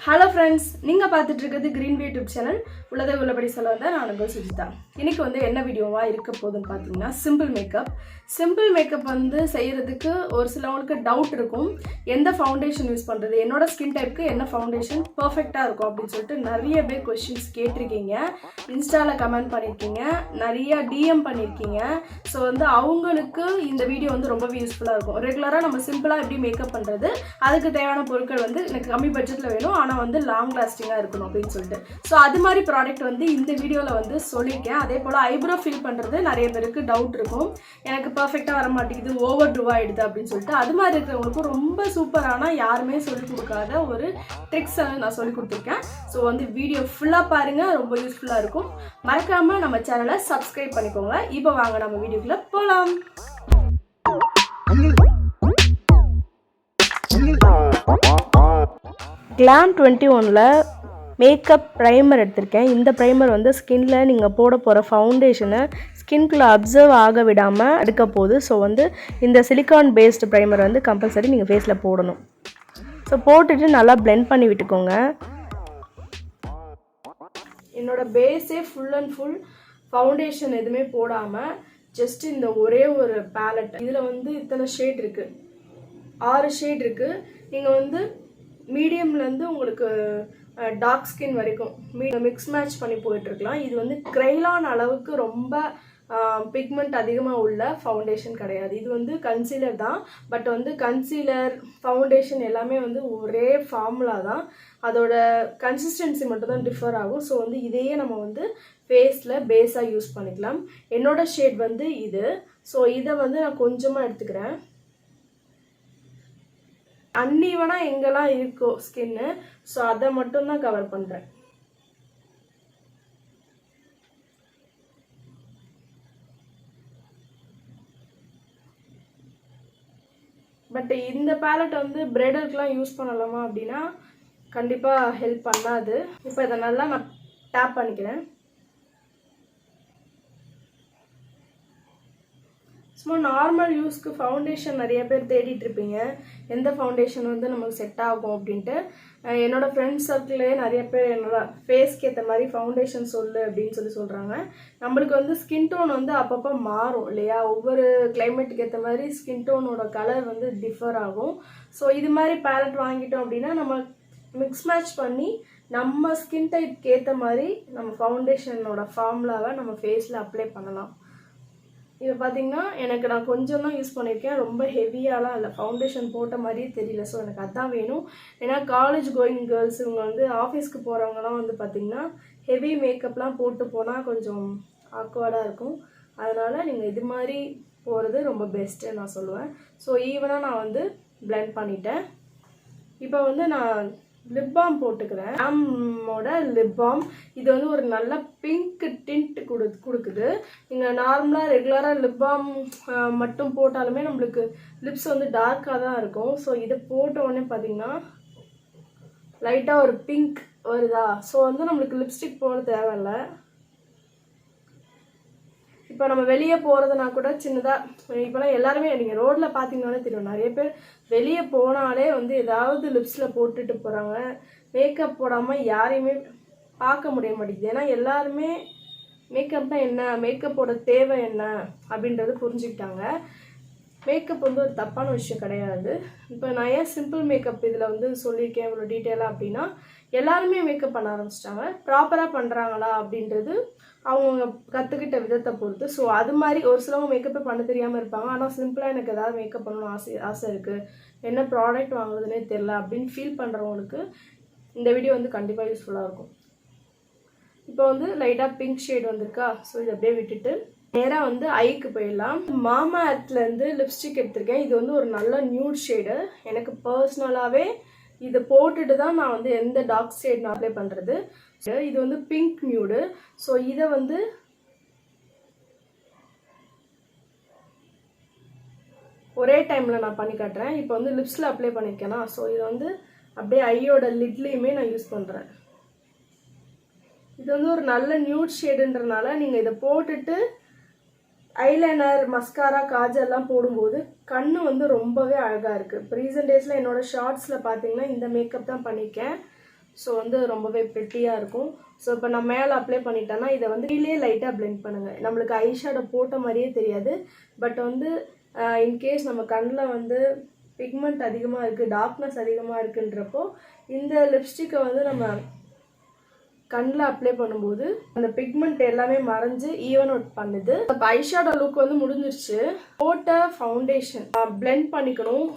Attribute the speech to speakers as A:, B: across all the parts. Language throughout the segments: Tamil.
A: Hello friends, நீங்க பார்த்துட்டு இருக்கிறது greeenway YouTube channel. உள்ளதை உள்ளபடி சொல்ல வந்தா நான் உங்க சுஜிதா. இன்னைக்கு வந்து என்ன வீடியோவா இருக்க போகுதுன்னு பாத்தீங்கன்னா சிம்பிள் மேக்கப். சிம்பிள் மேக்கப் வந்து செய்யிறதுக்கு ஒரு சிலவங்களுக்கு டவுட் இருக்கும். எந்த ஃபவுண்டேஷன் யூஸ் பண்றது? என்னோட ஸ்கின் டைப்க்கு என்ன ஃபவுண்டேஷன் பெர்ஃபெக்ட்டா இருக்கும் அப்படினு சொல்லிட்டு நிறைய பேர் क्वेश्चंस கேட்டிருக்கீங்க. இன்ஸ்டால கமெண்ட் பண்ணிருக்கீங்க. நிறைய DM பண்ணிருக்கீங்க. சோ வந்து அவங்களுக்கு இந்த வீடியோ வந்து ரொம்ப யூஸ்ஃபுல்லா இருக்கும். ரெகுலரா நம்ம சிம்பிளா எப்படி மேக்கப் பண்றது? அதுக்கு தேவையான பொருட்கள் வந்து எனக்கு கம்மி பட்ஜெட்ல வேணும். ஆனா வந்து லாங் லாஸ்டிங்கா இருக்கணும் அப்படினு சொல்லிட்டு. சோ அது மாதிரி ப்ராடக்ட் வந்து இந்த வீடியோல வந்து சொல்லிருக்கேன். அதே போல ஐப்ரோ ஃபில் பண்றது நிறைய பேருக்கு டவுட் இருக்கும். எனக்கு பெர்ஃபெக்ட்டா வர மாட்டேங்குது, ஓவர் ட்ரூ ஆயிடுது அப்படினு சொல்லிட்டு. அது மாதிரி இருக்கிறவங்களுக்கு ரொம்ப சூப்பரான யாருமே சொல்லி கொடுக்காத ஒரு ட்ரிக்ஸ் நான் சொல்லி கொடுத்திருக்கேன். சோ வந்து வீடியோ ஃபுல்லா பாருங்க, ரொம்ப யூஸ்ஃபுல்லா இருக்கும். மறக்காம நம்ம சேனலை சப்ஸ்கிரைப் பண்ணிக்கோங்க. இப்போ வாங்க நம்ம வீடியோக்குள்ள போலாம். Glam 21ல மேக்கப் ப்ரைமர் எடுத்திருக்கேன். இந்த ப்ரைமர் வந்து ஸ்கின்ல நீங்கள் போட போகிற ஃபவுண்டேஷனை ஸ்கின்குள்ளே அப்சர்வ் ஆக விடாமல் எடுக்க போகுது. ஸோ வந்து இந்த சிலிக்கான் பேஸ்டு ப்ரைமர் வந்து கம்பல்சரி நீங்கள் ஃபேஸில் போடணும். ஸோ போட்டுட்டு நல்லா பிளெண்ட் பண்ணி விட்டுக்கோங்க. என்னோட பேஸே ஃபுல் அண்ட் ஃபுல் ஃபவுண்டேஷன் எதுவுமே போடாமல் ஜஸ்ட் இந்த ஒரே ஒரு பேலட். இதில் வந்து இத்தனை ஷேட் இருக்குது, 6 ஷேட் இருக்குது. நீங்கள் வந்து மீடியம்லேருந்து உங்களுக்கு டார்க் ஸ்கின் வரைக்கும் மிக்ஸ் மேட்ச் பண்ணி போயிட்டுருக்கலாம். இது வந்து க்ரைலான் அளவுக்கு ரொம்ப பிக்மெண்ட் அதிகமாக உள்ள ஃபவுண்டேஷன் கிடையாது. இது வந்து கன்சீலர் தான். பட் வந்து கன்சீலர் ஃபவுண்டேஷன் எல்லாமே வந்து ஒரே ஃபார்முலா தான். அதோட கன்சிஸ்டன்சி மட்டும் தான் டிஃபர் ஆகும். ஸோ வந்து இதையே நம்ம வந்து ஃபேஸில் பேஸாக யூஸ் பண்ணிக்கலாம். என்னோட ஷேட் வந்து இது. ஸோ இதை வந்து நான் கொஞ்சமாக எடுத்துக்கிறேன். அன்ஈவனா எங்கெல்லாம் இருக்கோ ஸ்கின்னு, ஸோ அதை மட்டும் தான் கவர் பண்றேன். பட் இந்த பேலட் வந்து பிரைடலுக்குலாம் யூஸ் பண்ணலாமா அப்படின்னா கண்டிப்பா ஹெல்ப் பண்ணாது. இப்போ இதை நல்லா நான் டேப் பண்ணிக்கிறேன். சும்மா நார்மல் யூஸ்க்கு ஃபவுண்டேஷன் நிறைய பேர் தேடிட்டு இருப்பீங்க, எந்த ஃபவுண்டேஷன் வந்து நமக்கு செட் ஆகும் அப்படின்ட்டு. என்னோட ஃப்ரெண்ட்ஸ் சர்க்கிளே நிறைய பேர் என்னோட ஃபேஸ்க்கு ஏற்ற மாதிரி ஃபவுண்டேஷன் சொல்லு அப்படின்னு சொல்கிறாங்க. நம்மளுக்கு வந்து ஸ்கின் டோன் வந்து அப்பப்போ மாறும் இல்லையா? ஒவ்வொரு கிளைமேட்டுக்கு ஏற்ற மாதிரி ஸ்கின் டோனோட கலர் வந்து டிஃபர் ஆகும். ஸோ இது மாதிரி பேலட் வாங்கிட்டோம் அப்படின்னா நம்ம மிக்ஸ் மேட்ச் பண்ணி நம்ம ஸ்கின் டைப்க்கு ஏற்ற மாதிரி நம்ம ஃபவுண்டேஷனோட ஃபார்முலாவை நம்ம ஃபேஸில் அப்ளை பண்ணலாம். இப்போ பார்த்தீங்கன்னா எனக்கு நான் கொஞ்சம் தான் யூஸ் பண்ணியிருக்கேன், ரொம்ப ஹெவியாலாம் இல்லை, ஃபவுண்டேஷன் போட்ட மாதிரியே தெரியல. ஸோ எனக்கு அதுதான் வேணும். ஏன்னா காலேஜ் கோயிங் கேர்ள்ஸ் இவங்க வந்து ஆஃபீஸ்க்கு போகிறவங்கலாம் வந்து பார்த்திங்கன்னா ஹெவி மேக்கப்லாம் போட்டு போனால் கொஞ்சம் ஆக்வர்டாக இருக்கும். அதனால் நீங்கள் இது மாதிரி போகிறது ரொம்ப பெஸ்ட்டு நான் சொல்லுவேன். ஸோ ஈவனாக நான் வந்து பிளெண்ட் பண்ணிட்டேன். இப்போ வந்து நான் லிப் பாம் போட்டுக்கிறேன். ஆமோட லிப் பாம் இது வந்து ஒரு நல்ல பிங்க் டிண்ட் கொடுக்குது. நீங்கள் நார்மலாக ரெகுலராக லிப் பாம் மட்டும் போட்டாலுமே நம்மளுக்கு லிப்ஸ் வந்து டார்க்காக தான் இருக்கும். ஸோ இதை போட்ட உடனே பார்த்தீங்கன்னா லைட்டாக ஒரு பிங்க் வருதா? ஸோ வந்து நம்மளுக்கு லிப்ஸ்டிக் போட தேவையில்லை. இப்போ நம்ம வெளியே போகிறதுனா கூட சின்னதாக, இப்போலாம் எல்லாருமே நீங்கள் ரோட்டில் பார்த்தீங்கன்னாலே தெரியும், நிறைய பேர் வெளியே போனாலே வந்து ஏதாவது லிப்ஸில் போட்டுட்டு போகிறாங்க. மேக்கப் போடாமல் யாரையுமே பார்க்க முடிய மாட்டேங்குது. ஏன்னா எல்லாருமே மேக்கப்னா என்ன, மேக்கப்போட தேவை என்ன அப்படின்றது புரிஞ்சுக்கிட்டாங்க. மேக்கப் வந்து ஒரு தப்பான விஷயம் கிடையாது. இப்போ நான் ஏன் சிம்பிள் மேக்கப் இதில் வந்து சொல்லியிருக்கேன் இவ்வளோ டீட்டெயிலாக அப்படின்னா, எல்லாருமே மேக்கப் பண்ண ஆரம்பிச்சிட்டாங்க. ப்ராப்பராக பண்ணுறாங்களா அப்படின்றது அவங்க கற்றுக்கிட்ட விதத்தை பொறுத்து. ஸோ அது மாதிரி ஒரு சிலவங்க மேக்கப்பே பண்ண தெரியாமல் இருப்பாங்க. ஆனால் சிம்பிளாக எனக்கு ஏதாவது மேக்கப் பண்ணணும்னு ஆசை இருக்குது, என்ன ப்ராடக்ட் வாங்குறதுனே தெரில அப்படின்னு ஃபீல் பண்ணுறவங்களுக்கு இந்த வீடியோ வந்து கண்டிப்பாக யூஸ்ஃபுல்லாக இருக்கும். இப்போ வந்து லைட்டாக பிங்க் ஷேட் வந்திருக்கா? ஸோ இதை அப்படியே விட்டுட்டு நேராக வந்து ஐக்கு போயிடலாம். மாமா எர்த்லேருந்து லிப்ஸ்டிக் எடுத்திருக்கேன். இது வந்து ஒரு நல்ல நியூட் ஷேடு. எனக்கு பர்சனலாகவே இதை போட்டுட்டு தான் நான் வந்து எந்த டார்க் ஷேட் நான் அப்ளை பண்ணுறது. இது வந்து பிங்க் நியூடு. ஸோ இதை வந்து ஒரே டைமில் நான் பண்ணி காட்டுறேன். இப்போ வந்து லிப்ஸில் அப்ளை பண்ணியிருக்கேனா, ஸோ இதை வந்து அப்படியே ஐயோட லிட்லேயுமே நான் யூஸ் பண்ணுறேன். இது வந்து ஒரு நல்ல நியூட் ஷேடுன்றனால நீங்கள் இதை போட்டுட்டு ஐலைனர், மஸ்காரா, காஜல்லாம் போடும்போது கண்ணு வந்து ரொம்பவே அழகாக இருக்குது. இப்போ ரீசன்ட் டேஸில் என்னோட ஷார்ட்ஸில் பார்த்தீங்கன்னா இந்த மேக்கப் தான் பண்ணியிருக்கேன். ஸோ வந்து ரொம்பவே ப்ரிட்டியாக இருக்கும். ஸோ இப்போ நான் மேலே அப்ளை பண்ணிட்டேன்னா இதை வந்து கீழே லைட்டாக பிளெண்ட் பண்ணுங்கள். நம்மளுக்கு ஐஷேடோ போட்ட மாதிரியே தெரியாது. பட் வந்து இன்கேஸ் நம்ம கண்ணில் வந்து பிக்மெண்ட் அதிகமாக இருக்குது, டார்க்னஸ் அதிகமாக இருக்குன்றப்போ இந்த லிப்ஸ்டிக்கை வந்து நம்ம கண்ணில் அப்ளை பண்ணும்போது அந்த பிக்மெண்ட் எல்லாமே மறைஞ்சு ஈவன் அவுட் பண்ணுது. இப்போ ஐஷேடோ லுக் வந்து முடிஞ்சிருச்சு. போட்ட ஃபவுண்டேஷன் பிளெண்ட் பண்ணிக்கணும்.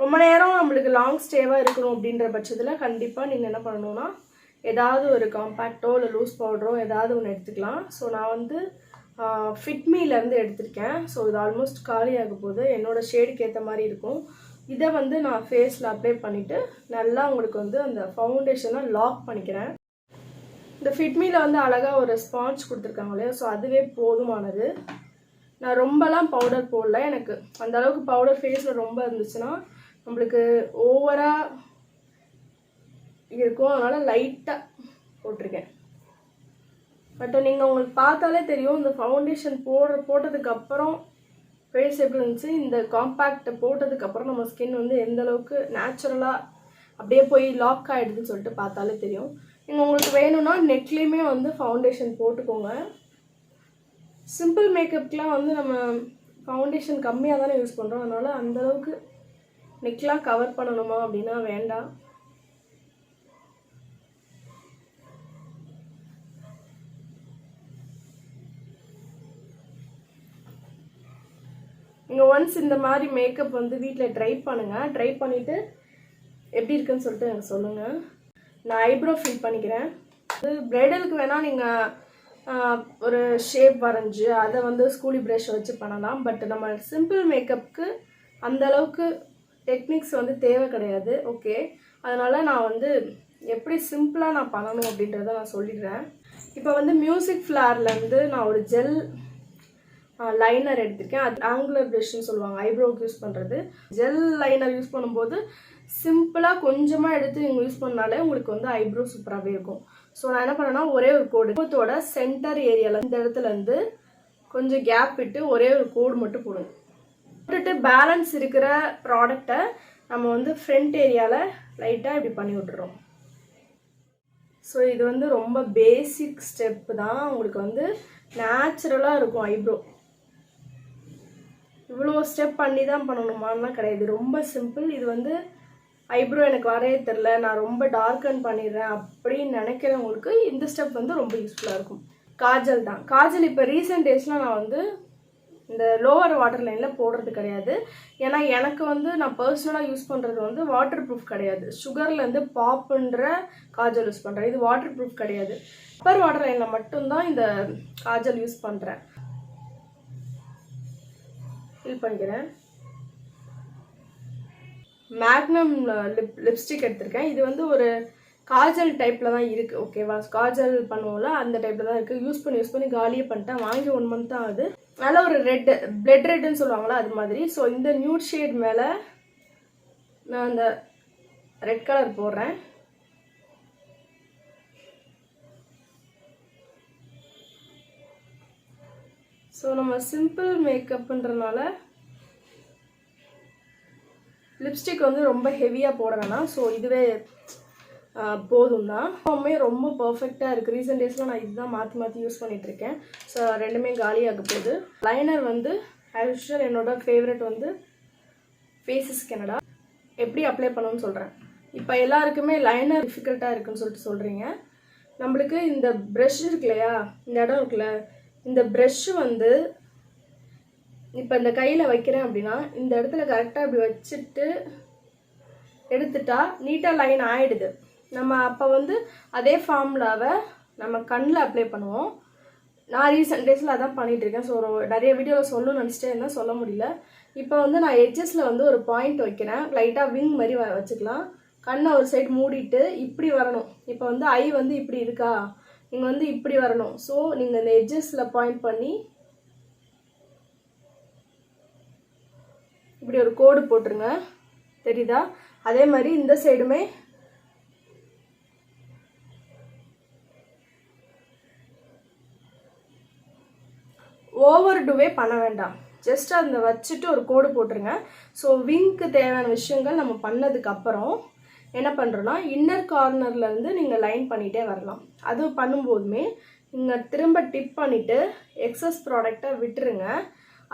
A: ரொம்ப நேரம் நம்மளுக்கு லாங் ஸ்டேவாக இருக்கணும் அப்படின்ற பட்சத்தில் கண்டிப்பாக நீங்கள் என்ன பண்ணணும்னா ஏதாவது ஒரு காம்பேக்டோ இல்லை லூஸ் பவுடரோ ஏதாவது ஒன்று எடுத்துக்கலாம். ஸோ நான் வந்து ஃபிட்மிலேருந்து எடுத்திருக்கேன். ஸோ இது ஆல்மோஸ்ட் காலியாக போகுது. என்னோடய ஷேடுக்கு ஏற்ற மாதிரி இருக்கும். இதை வந்து நான் ஃபேஸில் அப்ளை பண்ணிவிட்டு நல்லா உங்களுக்கு வந்து அந்த ஃபவுண்டேஷனை லாக் பண்ணிக்கிறேன். இந்த ஃபிட்மியில் வந்து அழகாக ஒரு ஸ்பாஞ்ச் கொடுத்துருக்காங்க இல்லையா, ஸோ அதுவே போதுமானது. நான் ரொம்பலாம் பவுடர் போடல. எனக்கு அந்த அளவுக்கு பவுடர் ஃபேஸில் ரொம்ப இருந்துச்சுன்னா நம்மளுக்கு ஓவராக இருக்கும், அதனால் லைட்டாக போட்டிருக்கேன். பட் நீங்கள் உங்களுக்கு பார்த்தாலே தெரியும் இந்த ஃபவுண்டேஷன் போட்டதுக்கப்புறம் ஃபேஸ் எப்படி இருந்துச்சு. இந்த காம்பேக்டை போட்டதுக்கப்புறம் நம்ம ஸ்கின் வந்து எந்த அளவுக்கு நேச்சுரலாக அப்படியே போய் லாக் ஆகிடுதுன்னு சொல்லிட்டு பார்த்தாலே தெரியும். நீங்கள் உங்களுக்கு வேணும்னா நெக்லேயுமே வந்து ஃபவுண்டேஷன் போட்டுக்கோங்க. சிம்பிள் மேக்கப்புக்கெலாம் வந்து நம்ம ஃபவுண்டேஷன் கம்மியாக தானே யூஸ் பண்ணுறோம். அதனால் அந்தளவுக்கு நெக்லாம் கவர் பண்ணணுமா அப்படின்னா வேண்டாம். நீங்கள் ஒன்ஸ் இந்த மாதிரி மேக்கப் வந்து வீட்டில் ட்ரை பண்ணுங்கள். ட்ரை பண்ணிவிட்டு எப்படி இருக்குன்னு சொல்லிட்டு எனக்கு சொல்லுங்கள். நான் ஐப்ரோ ஃபில் பண்ணிக்கிறேன். அது பிரைடலுக்கு வேணால் நீங்கள் ஒரு ஷேப் வரைஞ்சி அதை வந்து ஸ்கூலி ப்ரஷ் வச்சு பண்ணலாம். பட் நம்ம சிம்பிள் மேக்கப்புக்கு அந்தளவுக்கு டெக்னிக்ஸ் வந்து தேவை கிடையாது. ஓகே, அதனால் நான் வந்து எப்படி சிம்பிளாக நான் பண்ணணும் அப்படின்றத நான் சொல்லிடுறேன். இப்போ வந்து மியூசிக் ஃப்ளார்லேருந்து நான் ஒரு ஜெல் லைனர் எடுத்திருக்கேன். அது ஆங்குலர் ப்ரஷ்ன்னு சொல்லுவாங்க, ஐப்ரோவுக்கு யூஸ் பண்ணுறது. ஜெல் லைனர் யூஸ் பண்ணும்போது சிம்பிளாக கொஞ்சமாக எடுத்து நீங்கள் யூஸ் பண்ணாலே உங்களுக்கு வந்து ஐப்ரோ சூப்பராகவே இருக்கும். ஸோ நான் என்ன பண்ணேன்னா ஒரே ஒரு கோடு முகத்தோட சென்டர் ஏரியாவில் இந்த இடத்துலேருந்து கொஞ்சம் கேப் விட்டு ஒரே ஒரு கோடு மட்டும் போடுங்க. போட்டுட்டு பேலன்ஸ் இருக்கிற ப்ராடக்டை நம்ம வந்து ஃப்ரண்ட் ஏரியாவில் லைட்டாக இப்படி பண்ணி விட்டுறோம். ஸோ இது வந்து ரொம்ப பேசிக் ஸ்டெப்பு தான். உங்களுக்கு வந்து நேச்சுரலாக இருக்கும் ஐப்ரோ. இவ்வளோ ஸ்டெப் பண்ணி தான் பண்ணணுமான்னா கிடையாது, ரொம்ப சிம்பிள். இது வந்து ஐப்ரோ எனக்கு வரைய தெரில, நான் ரொம்ப டார்க்கன் பண்ணிடுறேன் அப்படின்னு நினைக்கிறவங்களுக்கு இந்த ஸ்டெப் வந்து ரொம்ப யூஸ்ஃபுல்லாக இருக்கும். காஜல் தான். காஜல் இப்போ ரீசெண்ட் டேஸில் நான் வந்து இந்த லோவர் வாட்டர் லைனில் போடுறது கிடையாது. ஏன்னா எனக்கு வந்து நான் பர்சனலாக யூஸ் பண்ணுறது வந்து வாட்டர் ப்ரூஃப் கிடையாது. சுகர்லேருந்து பாப்புன்ற காஜல் யூஸ் பண்ணுறேன். இது வாட்டர் ப்ரூஃப் கிடையாது. அப்பர் வாட்டர் லைனில் மட்டும்தான் இந்த காஜல் யூஸ் பண்ணுறேன். ஃபில் பண்ணிக்கிறேன். மேக்னம் லிப்ஸ்டிக் எடுத்திருக்கேன். இது வந்து ஒரு காஜல் டைப்பில் தான் இருக்குது. ஓகேவா, காஜல் பண்ணுவோம்ல அந்த டைப்பில் தான் இருக்குது. யூஸ் பண்ணி காலியே பண்ணிட்டேன். வாங்கி 1 month தான் ஆகுது. நல்ல ஒரு ரெட் பிளட் ரெட்டுன்னு சொல்லுவாங்களா அது மாதிரி. ஸோ இந்த நியூட் ஷேட் மேலே நான் அந்த ரெட் கலர் போடுறேன். ஸோ நம்ம சிம்பிள் மேக்கப்ன்றனால லிப்ஸ்டிக் வந்து ரொம்ப ஹெவியாக போட வேணாம். ஸோ இதுவே போதும் தான். எப்பவுமே ரொம்ப பர்ஃபெக்டாக இருக்குது. ரீசெண்ட் டேஸில் நான் இதுதான் மாற்றி யூஸ் பண்ணிகிட்ருக்கேன். ஸோ ரெண்டுமே காலியாக போகுது. லைனர் வந்து ஆஸ் யூஷுவல் என்னோடய ஃபேவரட் வந்து ஃபேஸஸ் கனடா. எப்படி அப்ளை பண்ணணும்னு சொல்கிறேன். இப்போ எல்லாருக்குமே லைனர் டிஃபிகல்ட்டாக இருக்குன்னு சொல்லிட்டு சொல்கிறீங்க. நம்மளுக்கு இந்த ப்ரஷ் இருக்கு இல்லையா, இந்த இடம் இருக்குல்ல, இந்த ப்ரஷ்ஷு வந்து இப்போ இந்த கையில் வைக்கிறேன் அப்படின்னா இந்த இடத்துல கரெக்டாக இப்படி வச்சுட்டு எடுத்துட்டா நீட்டாக லைன் ஆகிடுது. நம்ம அப்போ வந்து அதே ஃபார்முலாவை நம்ம கண்ணில் அப்ளை பண்ணுவோம். நான் ரீசெண்ட் டேஸில் அதான் பண்ணிகிட்ருக்கேன். ஸோ நிறைய வீடியோவில் சொல்லணும்னு நினச்சிட்டே இருந்தால் சொல்ல முடியல. இப்போ வந்து நான் எட்ஜஸில் வந்து ஒரு பாயிண்ட் வைக்கிறேன். லைட்டாக விங் மாதிரி வச்சுக்கலாம். கண்ணை ஒரு சைடு மூடிட்டு இப்படி வரணும். இப்போ வந்து ஐ வந்து இப்படி இருக்கா, நீங்கள் வந்து இப்படி வரணும். ஸோ நீங்கள் இந்த எட்ஜஸில் பாயிண்ட் பண்ணி இப்படி ஒரு கோடு போட்டுருங்க. தெரியுதா? அதே மாதிரி இந்த சைடுமே ஓவர் டூவே பண்ண வேண்டாம். ஜஸ்ட் அந்த வச்சுட்டு ஒரு கோடு போட்டுருங்க. ஸோ விங்க்கு தேவையான விஷயங்கள் நம்ம பண்ணதுக்கப்புறம் என்ன பண்ணுறோன்னா இன்னர் கார்னர்லேருந்து நீங்கள் லைன் பண்ணிகிட்டே வரலாம். அது பண்ணும்போதுமே நீங்கள் திரும்ப டிப் பண்ணிவிட்டு எக்ஸஸ் ப்ராடக்டை விட்டுருங்க.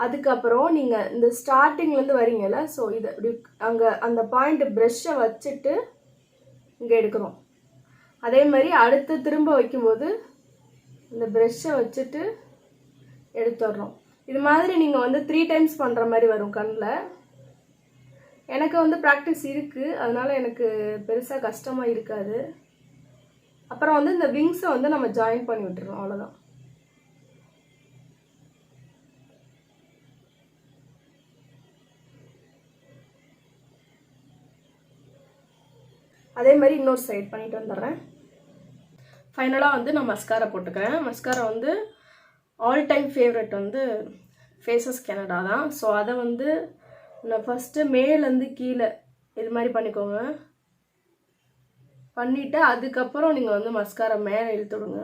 A: அதுக்கப்புறம் நீங்கள் இந்த ஸ்டார்டிங்லேருந்து வரீங்கல்ல, ஸோ இதை இப்படி அங்கே அந்த பாயிண்ட் ப்ரெஷ்ஷை வச்சுட்டு இங்கே எடுக்கிறோம். அதே மாதிரி அடுத்து திரும்ப வைக்கும்போது இந்த ப்ரெஷ்ஷை வச்சுட்டு எடுத்துடுறோம். இது மாதிரி நீங்கள் வந்து 3 டைம்ஸ் பண்ணுற மாதிரி வரும் கண்ணில். எனக்கு வந்து ப்ராக்டிஸ் இருக்குது, அதனால் எனக்கு பெருசாக கஷ்டமாக இருக்காது. அப்புறம் வந்து இந்த விங்ஸை வந்து நம்ம ஜாயின் பண்ணி விட்டுறோம், அவ்வளோதான். அதே மாதிரி இன்னொரு சைட் பண்ணிட்டு வந்துடுறேன். ஃபைனலாக வந்து நான் மஸ்காரா போட்டுக்கிறேன். மஸ்காரா வந்து ஆல் டைம் ஃபேவரட் வந்து ஃபேஸஸ் கனடா தான். ஸோ அதை வந்து நான் ஃபஸ்ட்டு மேலேருந்து கீழே இது மாதிரி பண்ணிக்கோங்க. பண்ணிவிட்டு அதுக்கப்புறம் நீங்கள் வந்து மஸ்காரா மேலே இழுத்து விடுங்க.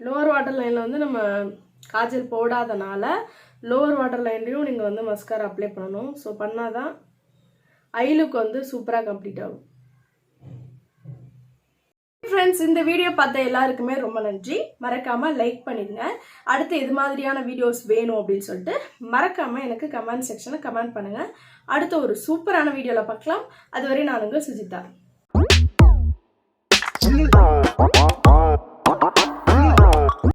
A: லோவர் வாட்டர் லைனில் வந்து நம்ம காஜல் போடாதனால லோவர் வாட்டர் லைன்லேயும் நீங்கள் வந்து மஸ்காரா அப்ளை பண்ணணும். ஸோ பண்ணால் தான் ஐலுக்கு வந்து சூப்பராக கம்ப்ளீட் ஆகும். ஃப்ரெண்ட்ஸ், இந்த வீடியோ பார்த்த எல்லாருக்குமே ரொம்ப நன்றி. மறக்காமல் லைக் பண்ணிடுங்க. அடுத்து இது மாதிரியான வீடியோஸ் வேணும் அப்படின்னு சொல்லிட்டு மறக்காமல் எனக்கு கமெண்ட் செக்ஷனில் கமெண்ட் பண்ணுங்கள். அடுத்த ஒரு சூப்பரான வீடியோவில் பார்க்கலாம். அதுவரை நான் உங்கள் சுஜிதா.